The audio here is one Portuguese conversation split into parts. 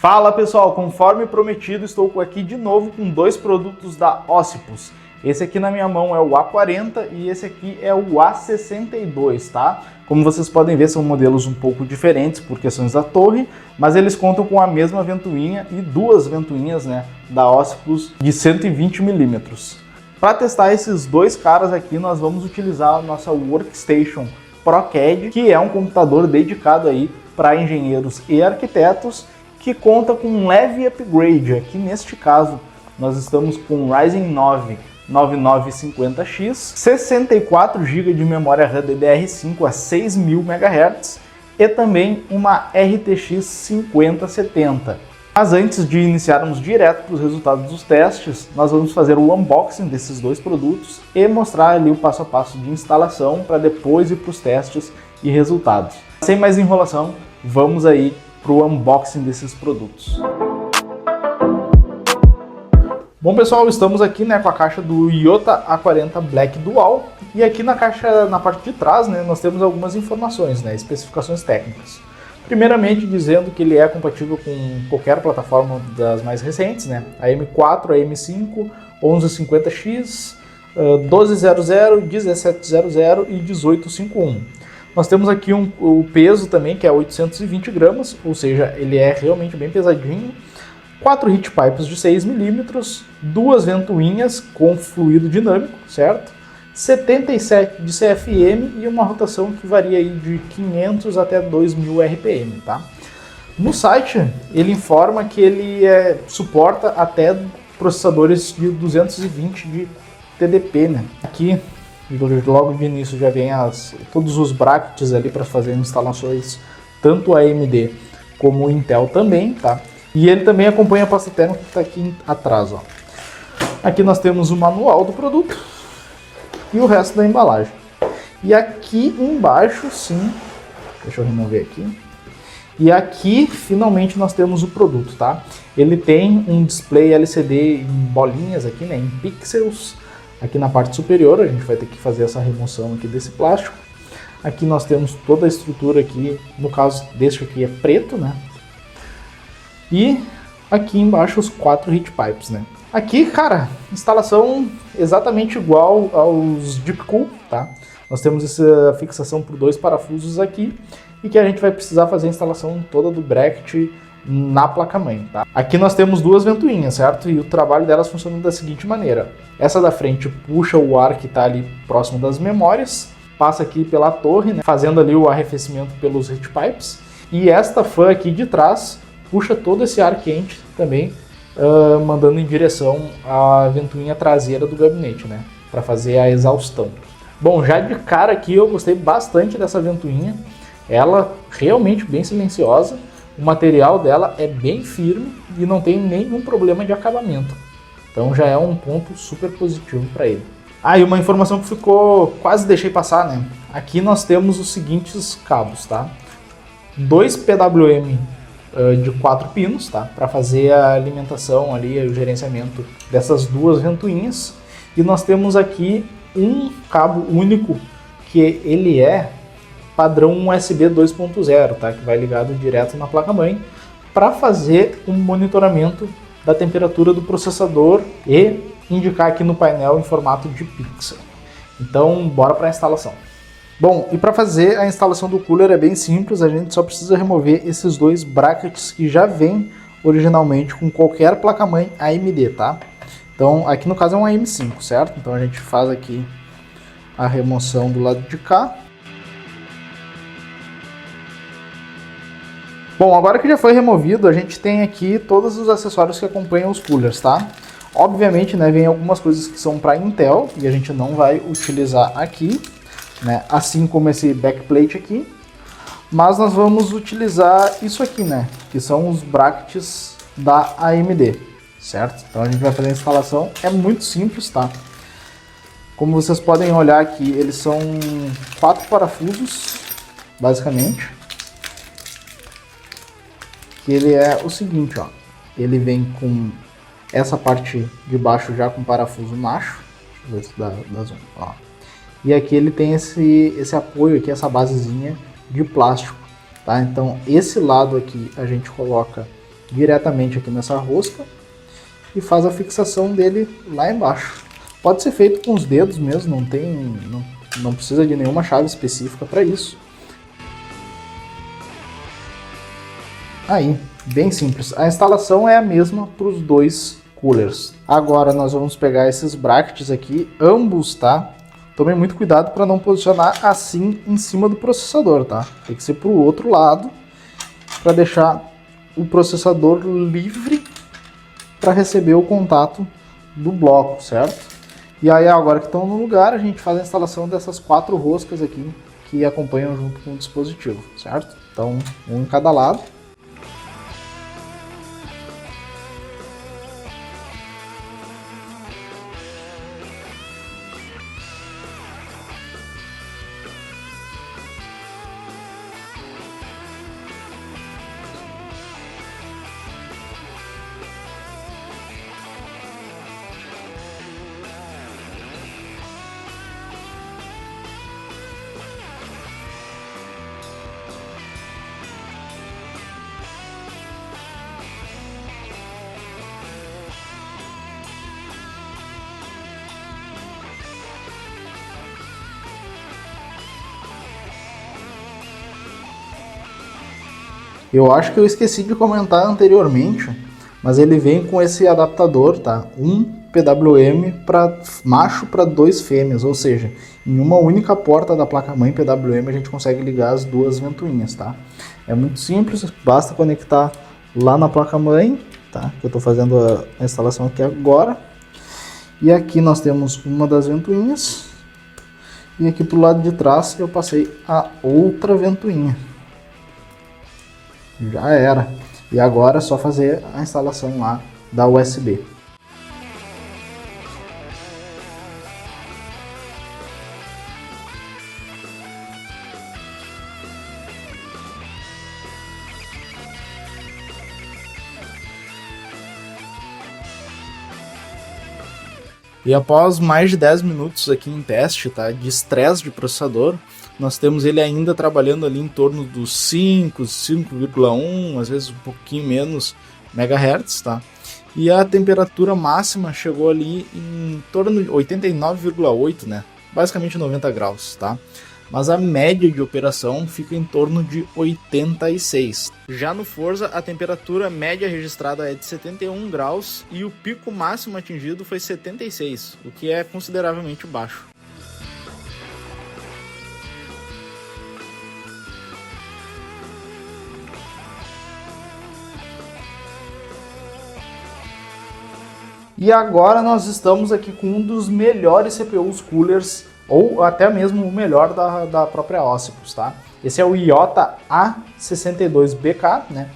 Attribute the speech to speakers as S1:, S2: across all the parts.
S1: Fala pessoal, conforme prometido, estou aqui de novo com dois produtos da Ossipus. Esse aqui na minha mão é o A40 e esse aqui é o A62, tá? Como vocês podem ver, são modelos um pouco diferentes por questões da torre, mas eles contam com a mesma ventoinha e duas ventoinhas, né, da Ossipus de 120 mm. Para testar esses dois caras aqui, nós vamos utilizar a nossa Workstation ProCAD, que é um computador dedicado aí para engenheiros e arquitetos, que conta com um leve upgrade. Aqui neste caso, nós estamos com o Ryzen 9 9950X, 64 GB de memória RAM DDR5 a 6000 MHz e também uma RTX 5070. Mas antes de iniciarmos direto para os resultados dos testes, nós vamos fazer o unboxing desses dois produtos e mostrar ali o passo a passo de instalação para depois ir para os testes e resultados. Sem mais enrolação, vamos aí para o unboxing desses produtos. Bom pessoal, estamos aqui, né, com a caixa do Yota A40 Black Dual e aqui na caixa, na parte de trás, né, nós temos algumas informações, né, especificações técnicas. Primeiramente dizendo que ele é compatível com qualquer plataforma das mais recentes, né, a M4, a M5, 1150X, 1200, 1700 e 1851. Nós temos aqui o peso também, que é 820 gramas, ou seja, ele é realmente bem pesadinho. 4 heat pipes de 6 mm, duas ventoinhas com fluido dinâmico, certo? 77 de CFM e uma rotação que varia aí de 500 até 2000 RPM, tá? No site, ele informa que ele suporta até processadores de 220 de TDP, né? Aqui, logo de início, já vem todos os brackets ali para fazer instalações, tanto AMD como Intel também, tá? E ele também acompanha a pasta térmica que está aqui atrás, ó. Aqui nós temos o manual do produto e o resto da embalagem. E aqui embaixo, sim, deixa eu remover aqui. E aqui, finalmente, nós temos o produto, tá? Ele tem um display LCD em bolinhas aqui, né, em pixels. Aqui na parte superior, a gente vai ter que fazer essa remoção aqui desse plástico. Aqui nós temos toda a estrutura aqui, no caso deste aqui é preto, né? E aqui embaixo os 4 heat pipes, né? Aqui, cara, instalação exatamente igual aos Deepcool, tá? Nós temos essa fixação por 2 parafusos aqui e que a gente vai precisar fazer a instalação toda do bracket na placa-mãe, tá? Aqui nós temos duas ventoinhas, certo? E o trabalho delas funciona da seguinte maneira. Essa da frente puxa o ar que está ali próximo das memórias, passa aqui pela torre, né, fazendo ali o arrefecimento pelos heat pipes. E esta fan aqui de trás puxa todo esse ar quente também, mandando em direção à ventoinha traseira do gabinete, né, para fazer a exaustão. Bom, já de cara aqui eu gostei bastante dessa ventoinha, ela realmente bem silenciosa, o material dela é bem firme e não tem nenhum problema de acabamento, então já é um ponto super positivo para ele. Ah, e uma informação que ficou, quase deixei passar, né, aqui nós temos os seguintes cabos, tá, 2 PWM de 4 pinos, tá? Para fazer a alimentação ali, o gerenciamento dessas duas ventoinhas. E nós temos aqui um cabo único que ele é padrão USB 2.0, tá? Que vai ligado direto na placa-mãe para fazer um monitoramento da temperatura do processador e indicar aqui no painel em formato de pixel. Então, bora para a instalação. Bom, e para fazer a instalação do cooler é bem simples, a gente só precisa remover esses dois brackets que já vem originalmente com qualquer placa-mãe AMD, tá? Então, aqui no caso é um AM5, certo? Então a gente faz aqui a remoção do lado de cá. Bom, agora que já foi removido, a gente tem aqui todos os acessórios que acompanham os coolers, tá? Obviamente, né, vem algumas coisas que são para Intel e a gente não vai utilizar aqui, né, assim como esse backplate aqui, mas nós vamos utilizar isso aqui, né, que são os brackets da AMD, certo? Então a gente vai fazer a instalação, é muito simples, tá? Como vocês podem olhar aqui, eles são 4 parafusos, basicamente, que ele é o seguinte, ó, ele vem com essa parte de baixo já com parafuso macho, deixa eu ver se dá zoom, ó. E aqui ele tem esse apoio aqui, essa basezinha de plástico, tá? Então esse lado aqui a gente coloca diretamente aqui nessa rosca e faz a fixação dele lá embaixo. Pode ser feito com os dedos mesmo, não precisa de nenhuma chave específica para isso. Aí, bem simples. A instalação é a mesma para os dois coolers. Agora nós vamos pegar esses brackets aqui, ambos, tá? Tomem muito cuidado para não posicionar assim em cima do processador, tá? Tem que ser para o outro lado, para deixar o processador livre para receber o contato do bloco, certo? E aí agora que estão no lugar, a gente faz a instalação dessas 4 roscas aqui que acompanham junto com o dispositivo, certo? Então, um em cada lado. Eu acho que eu esqueci de comentar anteriormente, mas ele vem com esse adaptador, tá? Um PWM para macho para 2 fêmeas, ou seja, em uma única porta da placa-mãe PWM a gente consegue ligar as 2 ventoinhas, tá? É muito simples, basta conectar lá na placa-mãe, tá? Que eu estou fazendo a instalação aqui agora. E aqui nós temos uma das ventoinhas, e aqui pro lado de trás eu passei a outra ventoinha. Já era. E agora é só fazer a instalação lá da USB. E após mais de 10 minutos aqui em teste, tá, de estresse de processador, nós temos ele ainda trabalhando ali em torno dos 5,1, às vezes um pouquinho menos megahertz, tá? E a temperatura máxima chegou ali em torno de 89,8, né? Basicamente 90 graus, tá? Mas a média de operação fica em torno de 86. Já no Forza, a temperatura média registrada é de 71 graus e o pico máximo atingido foi 76, o que é consideravelmente baixo. E agora nós estamos aqui com um dos melhores CPUs coolers, ou até mesmo o melhor da própria Ossipus, tá? Esse é o IOTA A62BK, né?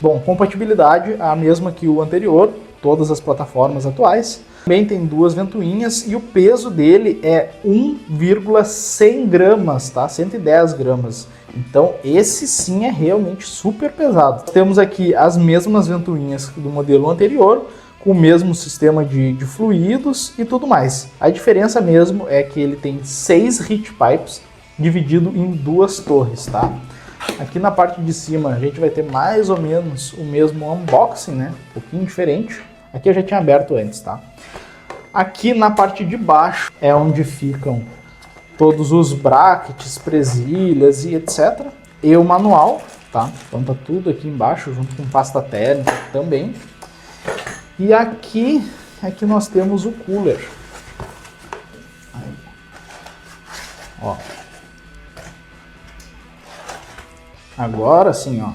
S1: Bom, compatibilidade a mesma que o anterior, todas as plataformas atuais. Também tem 2 ventoinhas e o peso dele é 1,100 gramas, tá? 110 gramas. Então esse sim é realmente super pesado. Temos aqui as mesmas ventoinhas do modelo anterior, com o mesmo sistema de fluidos e tudo mais. A diferença mesmo é que ele tem 6 heat pipes dividido em 2 torres, tá? Aqui na parte de cima a gente vai ter mais ou menos o mesmo unboxing, né? Um pouquinho diferente. Aqui eu já tinha aberto antes, tá? Aqui na parte de baixo é onde ficam todos os brackets, presilhas e etc. E o manual, tá? Então tá tudo aqui embaixo, junto com pasta térmica também. E aqui é que nós temos o cooler. Aí. Ó. Agora sim, ó.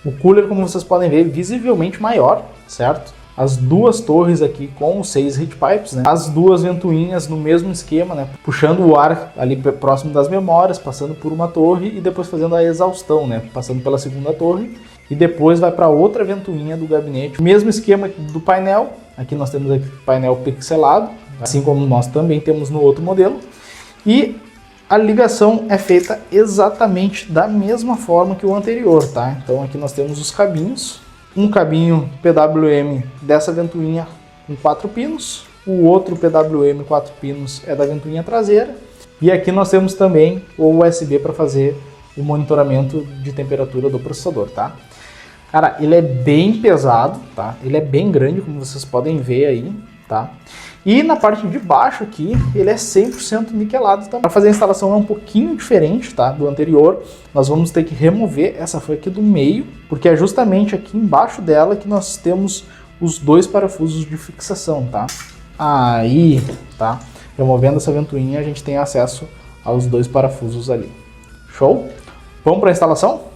S1: O cooler, como vocês podem ver, é visivelmente maior, certo? As 2 torres aqui com os 6 heat pipes, né? As 2 ventoinhas no mesmo esquema, né? Puxando o ar ali próximo das memórias, passando por uma torre e depois fazendo a exaustão, né? Passando pela segunda torre. E depois vai para outra ventoinha do gabinete. Mesmo esquema do painel. Aqui nós temos aqui o painel pixelado, assim como nós também temos no outro modelo. E a ligação é feita exatamente da mesma forma que o anterior, tá? Então aqui nós temos os cabinhos. Um cabinho PWM dessa ventoinha com 4 pinos. O outro PWM 4 pinos é da ventoinha traseira. E aqui nós temos também o USB para fazer o monitoramento de temperatura do processador, tá? Cara, ele é bem pesado, tá? Ele é bem grande, como vocês podem ver aí, tá? E na parte de baixo aqui, ele é 100% niquelado também. Para fazer a instalação é um pouquinho diferente, tá? Do anterior, nós vamos ter que remover essa foi aqui do meio, porque é justamente aqui embaixo dela que nós temos os dois parafusos de fixação, tá? Aí, tá? Removendo essa ventoinha, a gente tem acesso aos dois parafusos ali. Show? Vamos para a instalação?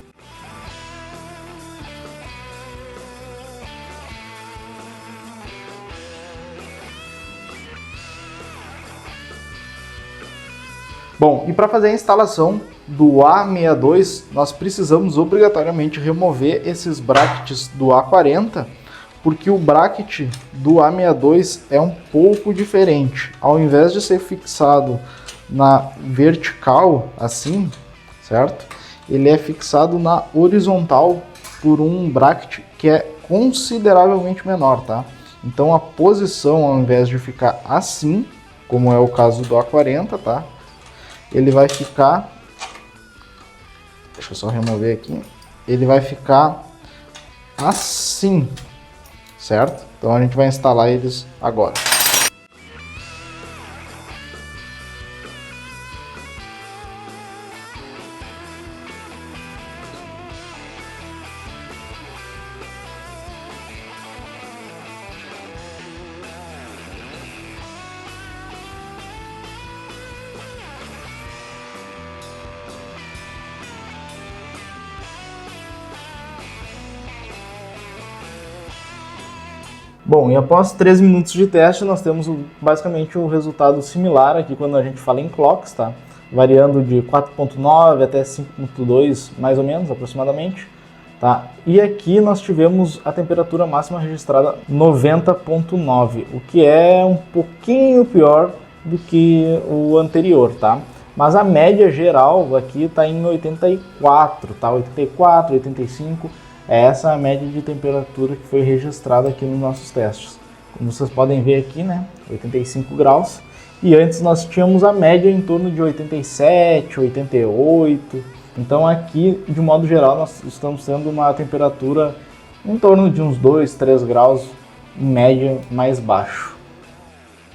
S1: Bom, e para fazer a instalação do A62, nós precisamos obrigatoriamente remover esses brackets do A40, porque o bracket do A62 é um pouco diferente. Ao invés de ser fixado na vertical, assim, certo? Ele é fixado na horizontal por um bracket que é consideravelmente menor, tá? Então a posição, ao invés de ficar assim, como é o caso do A40, tá? Ele vai ficar, deixa eu só remover aqui, ele vai ficar assim, certo? Então a gente vai instalar eles agora. Bom, e após 13 minutos de teste, nós temos basicamente um resultado similar aqui quando a gente fala em clocks, tá? Variando de 4.9 até 5.2, mais ou menos, aproximadamente, tá? E aqui nós tivemos a temperatura máxima registrada 90.9, o que é um pouquinho pior do que o anterior, tá? Mas a média geral aqui está em 84, tá? 84, 85. É essa a média de temperatura que foi registrada aqui nos nossos testes. Como vocês podem ver aqui, né, 85 graus. E antes nós tínhamos a média em torno de 87, 88. Então aqui, de modo geral, nós estamos tendo uma temperatura em torno de uns 2, 3 graus, em média, mais baixo.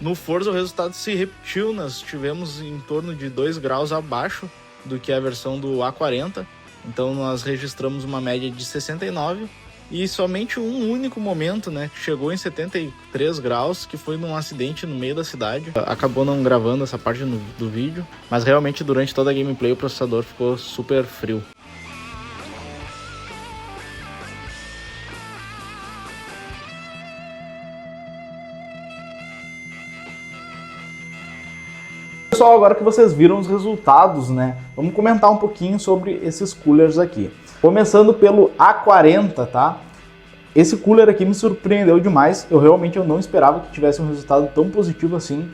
S1: No Forza o resultado se repetiu, nós tivemos em torno de 2 graus abaixo do que a versão do A40. Então nós registramos uma média de 69 e somente um único momento, né, que chegou em 73 graus, que foi num acidente no meio da cidade. Acabou não gravando essa parte do vídeo, mas realmente durante toda a gameplay o processador ficou super frio. Pessoal, agora que vocês viram os resultados, né, vamos comentar um pouquinho sobre esses coolers aqui. Começando pelo A40, tá? Esse cooler aqui me surpreendeu demais, eu realmente não esperava que tivesse um resultado tão positivo assim,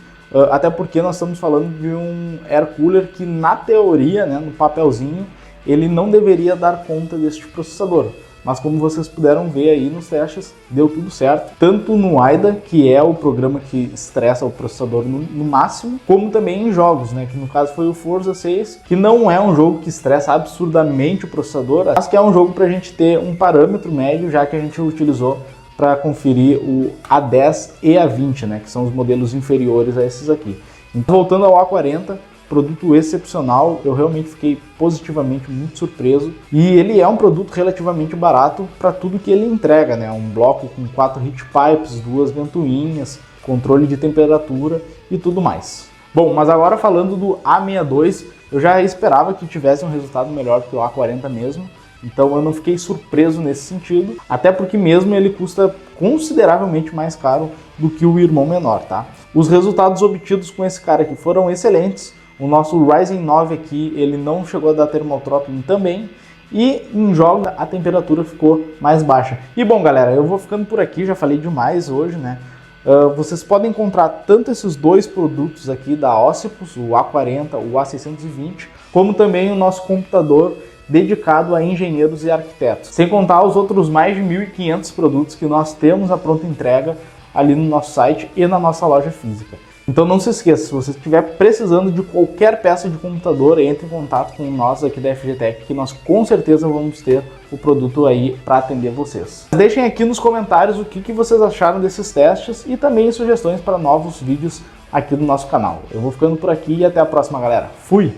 S1: até porque nós estamos falando de um air cooler que na teoria, né, no papelzinho, ele não deveria dar conta deste processador. Mas como vocês puderam ver aí nos testes, deu tudo certo. Tanto no AIDA, que é o programa que estressa o processador no máximo, como também em jogos, né? Que no caso foi o Forza 6, que não é um jogo que estressa absurdamente o processador, mas que é um jogo para a gente ter um parâmetro médio, já que a gente utilizou para conferir o A10 e A20, né? Que são os modelos inferiores a esses aqui. Então, voltando ao A40, produto excepcional, eu realmente fiquei positivamente muito surpreso e ele é um produto relativamente barato para tudo que ele entrega, né? Um bloco com 4 heat pipes, 2 ventoinhas, controle de temperatura e tudo mais. Bom, mas agora falando do A62, eu já esperava que tivesse um resultado melhor que o A40 mesmo, então eu não fiquei surpreso nesse sentido, até porque mesmo ele custa consideravelmente mais caro do que o irmão menor, tá? Os resultados obtidos com esse cara aqui foram excelentes. O nosso Ryzen 9 aqui, ele não chegou a dar thermal throttling também. E em jogos a temperatura ficou mais baixa. E bom galera, eu vou ficando por aqui, já falei demais hoje, né? Vocês podem encontrar tanto esses dois produtos aqui da Ossipus, o A40, o A620, como também o nosso computador dedicado a engenheiros e arquitetos. Sem contar os outros mais de 1.500 produtos que nós temos à pronta entrega ali no nosso site e na nossa loja física. Então não se esqueça, se você estiver precisando de qualquer peça de computador, entre em contato com nós aqui da FGTech, que nós com certeza vamos ter o produto aí para atender vocês. Deixem aqui nos comentários o que vocês acharam desses testes e também sugestões para novos vídeos aqui no nosso canal. Eu vou ficando por aqui e até a próxima, galera. Fui!